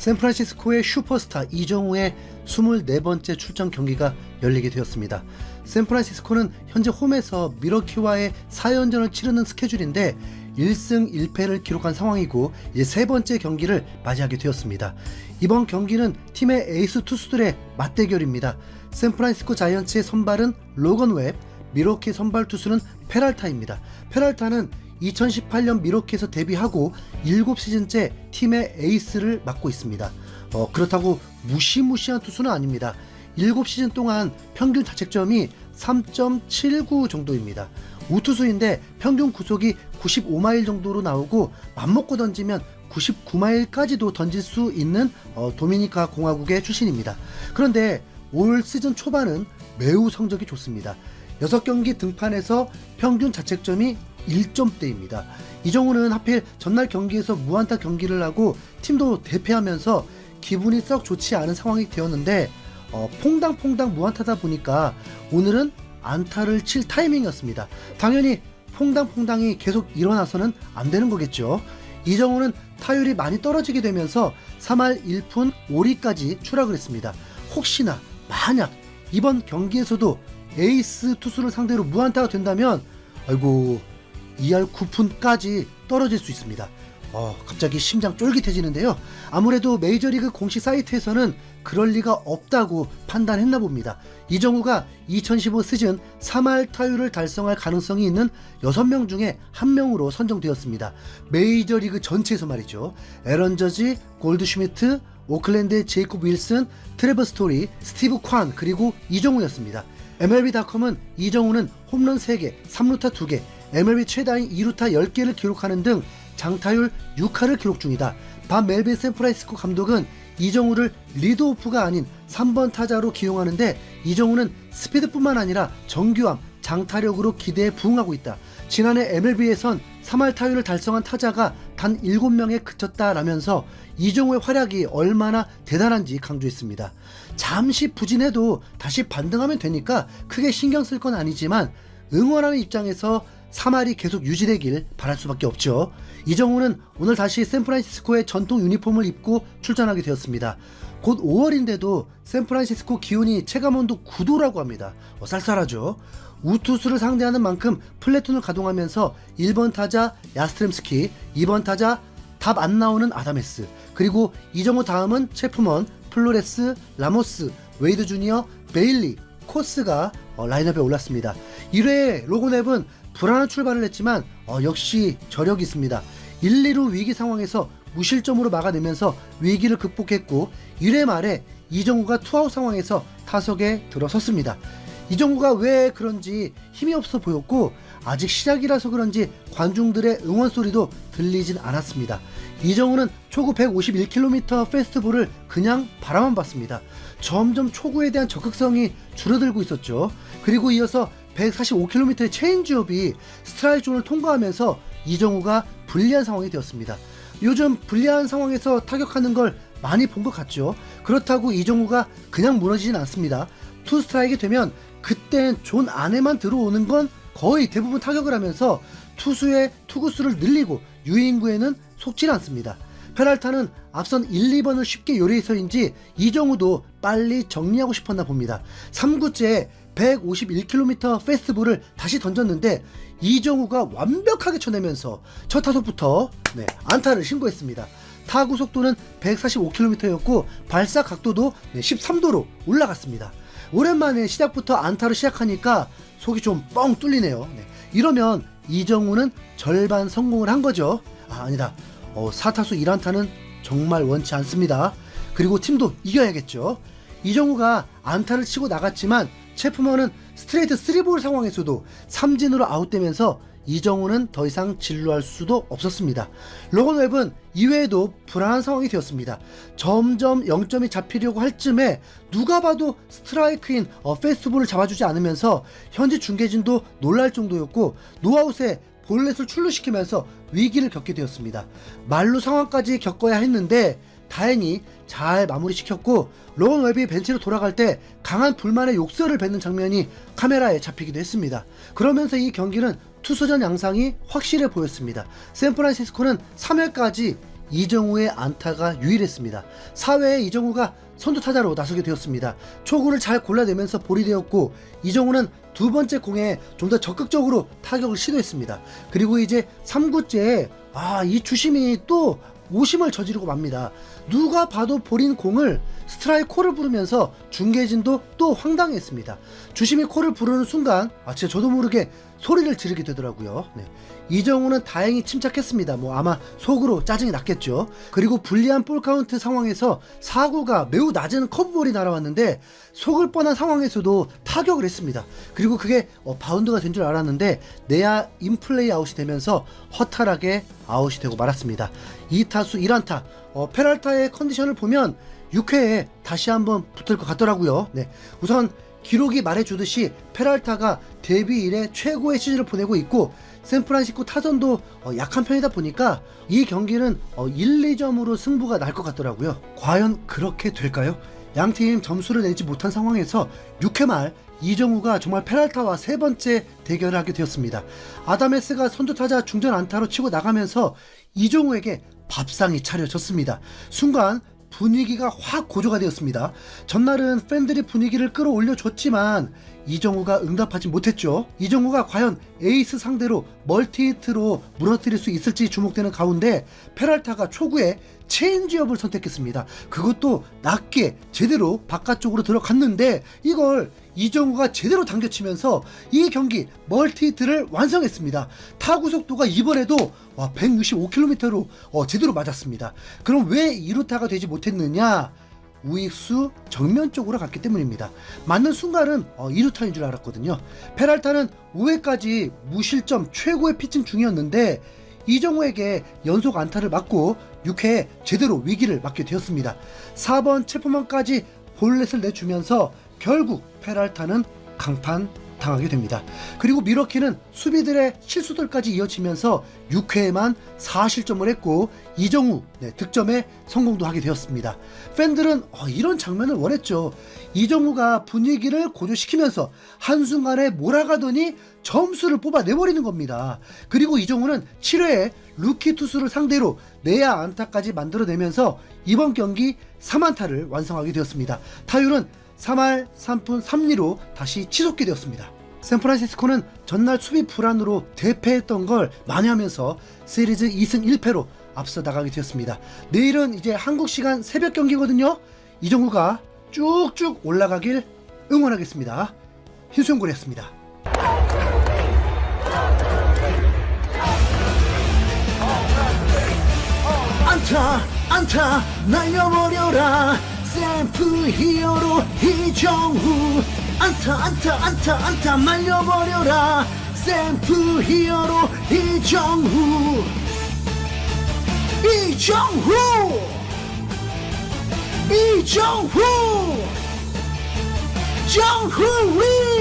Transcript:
샌프란시스코의 슈퍼스타 이정우의 24번째 출전 경기가 열리게 되었습니다. 샌프란시스코는 현재 홈에서 미러키와의 4연전을 치르는 스케줄인데 1승 1패를 기록한 상황이고 이제 세 번째 경기를 맞이하게 되었습니다. 이번 경기는 팀의 에이스 투수들의 맞대결입니다. 샌프란시스코 자이언츠의 선발은 로건 웹, 미러키 선발 투수는 페랄타입니다. 페랄타는 2018년 미러키에서 데뷔하고 7시즌째 팀의 에이스를 맡고 있습니다. 그렇다고 무시무시한 투수는 아닙니다. 7시즌 동안 평균 자책점이 3.79 정도입니다. 우투수인데 평균 구속이 95마일 정도로 나오고 맘먹고 던지면 99마일까지도 던질 수 있는 도미니카 공화국의 출신입니다. 그런데 올 시즌 초반은 매우 성적이 좋습니다. 6경기 등판에서 평균 자책점이 1점대입니다. 이정우는 하필 전날 경기에서 무안타 경기를 하고 팀도 대패하면서 기분이 썩 좋지 않은 상황이 되었는데 퐁당퐁당 무안타다 보니까 오늘은 안타를 칠 타이밍이었습니다. 당연히 퐁당퐁당이 계속 일어나서는 안 되는 거겠죠. 이정우는 타율이 많이 떨어지게 되면서 3할 1푼 5리까지 추락을 했습니다. 혹시나 만약 이번 경기에서도 에이스 투수를 상대로 무안타가 된다면 아이고 2할 9푼까지 떨어질 수 있습니다. 갑자기 심장 쫄깃해지는데요. 아무래도 메이저리그 공식 사이트에서는 그럴 리가 없다고 판단했나 봅니다. 이정우가 2015 시즌 3할 타율을 달성할 가능성이 있는 6명 중에 1명으로 선정되었습니다. 메이저리그 전체에서 말이죠. 에런 저지, 골드슈미트, 오클랜드의 제이콥 윌슨, 트레버 스토리, 스티브 콴 그리고 이정우였습니다. MLB.com은 이정우는 홈런 3개, 3루타 2개, MLB 최다인 2루타 10개를 기록하는 등 장타율 6할을 기록 중이다. 반 멜빈 샌프란시스코 감독은 이정우를 리드오프가 아닌 3번 타자로 기용하는데 이정우는 스피드뿐만 아니라 정교함, 장타력으로 기대에 부응하고 있다. 지난해 MLB에선 3할 타율을 달성한 타자가 단 7명에 그쳤다라면서 이정우의 활약이 얼마나 대단한지 강조했습니다. 잠시 부진해도 다시 반등하면 되니까 크게 신경 쓸 건 아니지만 응원하는 입장에서 3할이 계속 유지되길 바랄 수밖에 없죠. 이정우는 오늘 다시 샌프란시스코의 전통 유니폼을 입고 출전하게 되었습니다. 곧 5월인데도 샌프란시스코 기온이 체감온도 9도라고 합니다. 쌀쌀하죠. 우투수를 상대하는 만큼 플래툰을 가동하면서 1번 타자 야스트렘스키, 2번 타자 답 안 나오는 아다메스, 그리고 이정우 다음은 체프먼, 플로레스, 라모스, 웨이드 주니어, 베일리, 코스가 라인업에 올랐습니다. 1회에 로건 웹은 불안한 출발을 했지만 역시 저력이 있습니다. 1, 2루 위기 상황에서 무실점으로 막아내면서 위기를 극복했고 1회 말에 이정우가 투아웃 상황에서 타석에 들어섰습니다. 이정우가 왜 그런지 힘이 없어 보였고 아직 시작이라서 그런지 관중들의 응원 소리도 들리진 않았습니다. 이정우는 초구 151km 페스트볼을 그냥 바라만 봤습니다. 점점 초구에 대한 적극성이 줄어들고 있었죠. 그리고 이어서 145km의 체인지업이 스트라이크 존을 통과하면서 이정우가 불리한 상황이 되었습니다. 요즘 불리한 상황에서 타격하는 걸 많이 본 것 같죠. 그렇다고 이정우가 그냥 무너지진 않습니다. 투 스트라이크가 되면 그땐 존 안에만 들어오는 건 거의 대부분 타격을 하면서 투수의 투구수를 늘리고 유인구에는 속질 않습니다. 페랄타는 앞선 1, 2번을 쉽게 요리해서인지 이정우도 빨리 정리하고 싶었나 봅니다. 3구째에 151km 페스트볼을 다시 던졌는데 이정우가 완벽하게 쳐내면서 첫 타석부터 안타를 신고했습니다. 타구 속도는 145km였고 발사 각도도 13도로 올라갔습니다. 오랜만에 시작부터 안타로 시작하니까 속이 좀 뻥 뚫리네요. 이러면 이정우는 절반 성공을 한 거죠. 아니다. 4타수 1안타는 정말 원치 않습니다. 그리고 팀도 이겨야겠죠. 이정우가 안타를 치고 나갔지만 체프먼은 스트레이트 3볼 상황에서도 삼진으로 아웃되면서 이정우는 더 이상 진루할 수도 없었습니다. 로건 웹은 이외에도 불안한 상황이 되었습니다. 점점 0점이 잡히려고 할 쯤에 누가 봐도 스트라이크인 페스트볼을 잡아주지 않으면서 현지 중계진도 놀랄 정도였고 노아웃에 볼넷을 출루시키면서 위기를 겪게 되었습니다. 말루 상황까지 겪어야 했는데 다행히 잘 마무리시켰고 로건 웹이 벤치로 돌아갈 때 강한 불만의 욕설을 뱉는 장면이 카메라에 잡히기도 했습니다. 그러면서 이 경기는 투수전 양상이 확실해 보였습니다. 샌프란시스코는 3회까지 이정우의 안타가 유일했습니다. 4회에 이정우가 선두타자로 나서게 되었습니다. 초구를 잘 골라내면서 볼이 되었고, 이정우는 두 번째 공에 좀 더 적극적으로 타격을 시도했습니다. 그리고 이제 3구째에 이 주심이 또 오심을 저지르고 맙니다. 누가 봐도 볼인 공을 스트라이크 콜을 부르면서 중계진도 또 황당했습니다. 주심이 콜을 부르는 순간 진짜 저도 모르게 소리를 지르게 되더라고요. 네. 이정우는 다행히 침착했습니다. 아마 속으로 짜증이 났겠죠. 그리고 불리한 볼 카운트 상황에서 4구가 매우 낮은 커브볼이 날아왔는데 속을 뻔한 상황에서도 타격을 했습니다. 그리고 그게 바운드가 된 줄 알았는데 내야 인플레이 아웃이 되면서 허탈하게 아웃이 되고 말았습니다. 2타수 1안타. 페랄타의 컨디션을 보면 6회에 다시 한번 붙을 것 같더라고요. 네. 우선 기록이 말해주듯이 페랄타가 데뷔 이래 최고의 시즌을 보내고 있고, 샌프란시스코 타선도 약한 편이다 보니까 이 경기는 1, 2점으로 승부가 날 것 같더라고요. 과연 그렇게 될까요? 양팀 점수를 내지 못한 상황에서 6회 말 이정우가 정말 페랄타와 세 번째 대결을 하게 되었습니다. 아다메스가 선두타자 중전 안타로 치고 나가면서 이정우에게 밥상이 차려졌습니다. 순간 분위기가 확 고조가 되었습니다. 전날은 팬들이 분위기를 끌어올려 줬지만 이정우가 응답하지 못했죠. 이정우가 과연 에이스 상대로 멀티히트로 무너뜨릴 수 있을지 주목되는 가운데 페랄타가 초구에 체인지업을 선택했습니다. 그것도 낮게 제대로 바깥쪽으로 들어갔는데 이걸 이정우가 제대로 당겨치면서 이 경기 멀티히트를 완성했습니다. 타구 속도가 이번에도 165km로 제대로 맞았습니다. 그럼 왜 2루타가 되지 못했느냐? 우익수 정면 쪽으로 갔기 때문입니다. 맞는 순간은 2루타인 줄 알았거든요. 페랄타는 5회까지 무실점 최고의 피칭 중이었는데 이정우에게 연속 안타를 맞고 6회에 제대로 위기를 맞게 되었습니다. 4번 체포만까지 볼넷을 내주면서 결국 페랄타는 강판 당하게 됩니다. 그리고 미러키는 수비들의 실수들까지 이어지면서 6회에만 4실점을 했고 이정우 득점에 성공도 하게 되었습니다. 팬들은 이런 장면을 원했죠. 이정우가 분위기를 고조시키면서 한순간에 몰아가더니 점수를 뽑아내버리는 겁니다. 그리고 이정우는 7회에 루키 투수를 상대로 내야 안타까지 만들어내면서 이번 경기 3안타를 완성하게 되었습니다. 타율은 3할 3푼 3리로 다시 치솟게 되었습니다. 샌프란시스코는 전날 수비 불안으로 대패했던 걸 만회하면서 시리즈 2승 1패로 앞서 나가게 되었습니다. 내일은 이제 한국 시간 새벽 경기거든요. 이정우가 쭉쭉 올라가길 응원하겠습니다. 희수연구였습니다. 안타 날려버려라 샘프 히어로 이정우 안타 날려버려라 샘프 히어로 이정우 정후 위